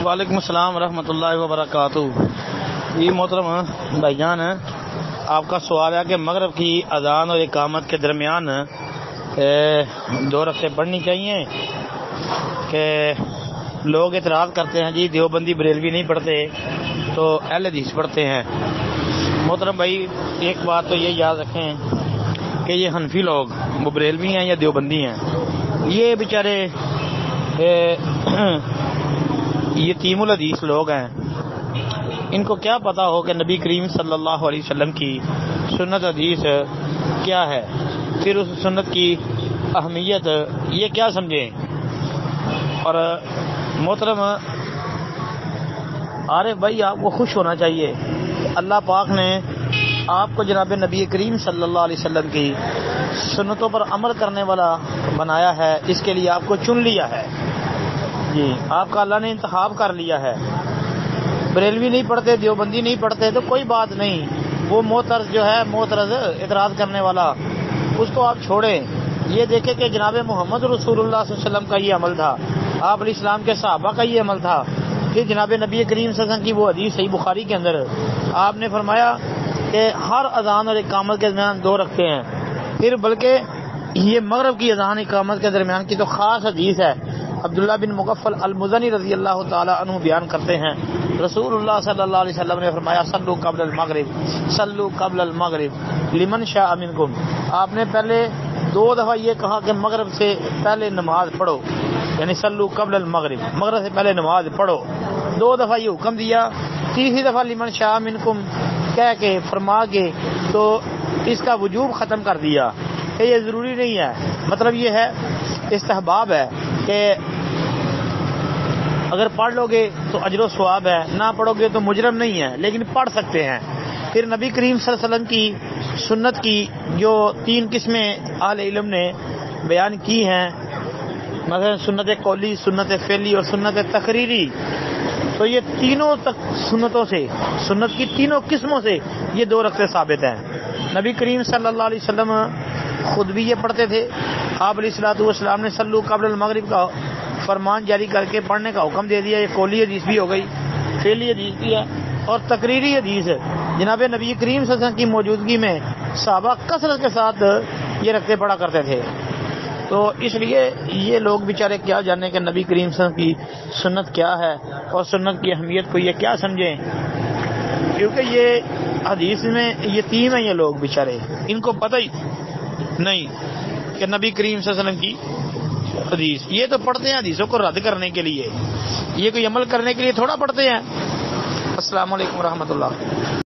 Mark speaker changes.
Speaker 1: وعلیکم السلام ورحمۃ اللہ وبرکاتہ۔ یہ محترم بھائی جان، آپ کا سوال ہے کہ مغرب کی اذان اور اقامت کے درمیان 2 رکعتیں پڑھنی چاہیے کہ لوگ اعتراض کرتے ہیں جی دیوبندی بریلوی نہیں پڑھتے تو اہل حدیث پڑھتے ہیں۔ محترم بھائی، ایک بات تو یہ یاد رکھیں کہ یہ حنفی لوگ وہ بریلوی ہیں یا دیوبندی ہیں، یہ بیچارے یتیم الحدیث لوگ ہیں۔ ان کو کیا پتا ہو کہ نبی کریم صلی اللہ علیہ وسلم کی سنت حدیث کیا ہے، پھر اس سنت کی اہمیت یہ کیا سمجھیں۔ اور محترم عارف بھائی، آپ کو خوش ہونا چاہیے کہ اللہ پاک نے آپ کو جناب نبی کریم صلی اللہ علیہ وسلم کی سنتوں پر عمل کرنے والا بنایا ہے، اس کے لیے آپ کو چن لیا ہے۔ جی، آپ کا اللہ نے انتخاب کر لیا ہے۔ بریلوی نہیں پڑھتے، دیوبندی نہیں پڑھتے تو کوئی بات نہیں، وہ معترض جو ہے، معترض اعتراض کرنے والا، اس کو آپ چھوڑیں۔ یہ دیکھیں کہ جناب محمد رسول اللہ صلی اللہ علیہ وسلم کا یہ عمل تھا، آپ علیہ السلام کے صحابہ کا یہ عمل تھا۔ پھر جناب نبی کریم صلی اللہ علیہ وسلم کی وہ حدیث صحیح بخاری کے اندر آپ نے فرمایا کہ ہر اذان اور اقامت کے درمیان 2 رکھتے ہیں۔ پھر بلکہ یہ مغرب کی اذان اقامت کے درمیان کی تو خاص حدیث ہے۔ عبداللہ بن مغفل المزنی رضی اللہ تعالی عنہ بیان کرتے ہیں، رسول اللہ صلی اللہ علیہ وسلم نے فرمایا صلو قبل المغرب، صلو قبل المغرب لمن شاء منکم۔ آپ نے پہلے 2 دفعہ یہ کہا کہ مغرب سے پہلے نماز پڑھو، یعنی صلو قبل المغرب، مغرب سے پہلے نماز پڑھو۔ 2 دفعہ یہ حکم دیا، تیسری دفعہ لمن شاء منکم کہہ کے فرما کے تو اس کا وجوب ختم کر دیا کہ یہ ضروری نہیں ہے۔ مطلب یہ ہے، استحباب ہے کہ اگر پڑھ لو گے تو اجر و ثواب ہے، نہ پڑھو گے تو مجرم نہیں ہے، لیکن پڑھ سکتے ہیں۔ پھر نبی کریم صلی اللہ علیہ وسلم کی سنت کی جو 3 قسمیں اہل علم نے بیان کی ہیں، مثلا سنت قولی، سنت فعلی اور سنت تقریری، تو یہ تینوں تک سنتوں سے، سنت کی تینوں قسموں سے یہ 2 رکعتیں ثابت ہیں۔ نبی کریم صلی اللہ علیہ وسلم خود بھی یہ پڑھتے تھے۔ آپ علیہ الصلوۃ والسلام نے صلو قبل المغرب کا فرمان جاری کر کے پڑھنے کا حکم دے دیا۔ یہ قولی حدیث بھی ہو گئی، فعلی حدیث بھی ہے اور تقریری حدیث ہے۔ جناب نبی کریم صلی اللہ علیہ وسلم کی موجودگی میں صحابہ کثرت کے ساتھ یہ رکعتیں پڑھا کرتے تھے۔ تو اس لیے یہ لوگ بیچارے کیا جانے کہ نبی کریم صلی اللہ علیہ وسلم کی سنت کیا ہے اور سنت کی اہمیت کو یہ کیا سمجھیں، کیونکہ یہ حدیث میں یتیم ہیں یہ لوگ بیچارے، ان کو پتہ ہی نہیں کہ نبی کریم صلی اللہ علیہ وسلم کی حدیث، یہ تو پڑھتے ہیں حدیثوں کو رد کرنے کے لیے، یہ کوئی عمل کرنے کے لیے تھوڑا پڑھتے ہیں۔ السلام علیکم ورحمۃ اللہ۔